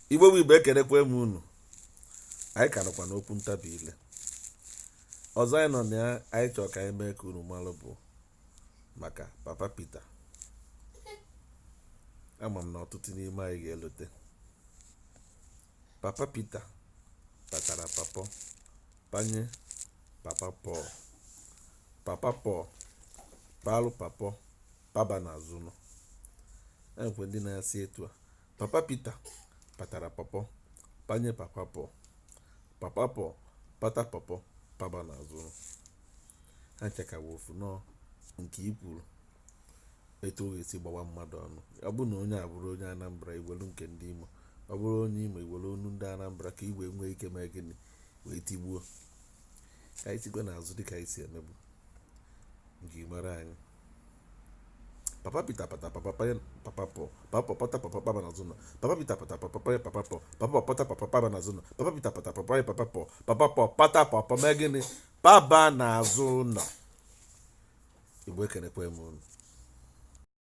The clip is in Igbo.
Igbo bụ Igbo ekenekwa m unu. Anyị ka nọkwa n'okwu ntabi ile ọzọ anyị nọ na ya. Anyị chọrọ ka anyị mee ka unu malụ bụ maka Papa Peter. Ama m na ọtụtụ n'ime anyị ga-elote. Papa Peter kpatara papa panye Papa Paul. Papa Paul palụ papa paba n'azụ nọ. Enwekwe ndị na-asị etu a: Papa Peter kpatara papa panye Papa Paul. Papa Paul pata papa paba n'azụ nọ. Ha nchekawa ofu nọ nke ikwuru etu o ga-esi gbawa mmadụ ọnụ. Ọ bụrụ na onye a bụrụ onye Anambra, iwelu nke ndị Imo. Ọ bụrụ onye Imo, iwelu onu ndị Anambra ka igwe nwee ike mee gịnị wee tigbuo. Ka anyị sigwe n'azụ dịka anyị si emebu nke mara anyị. Papa Peter pata papa panye Papa Paul. Papa Paul pata papa paba n'azụ nọ. Papa Peter pata papa panye Papa Paul. Papa Paul pata papa paba n'azụ nọ. Papa Peter pata papa panye Papa Paul. Papa Paul pata papa mee gịnị paba n'azụ nọ. Igbo ekenekwa m unu.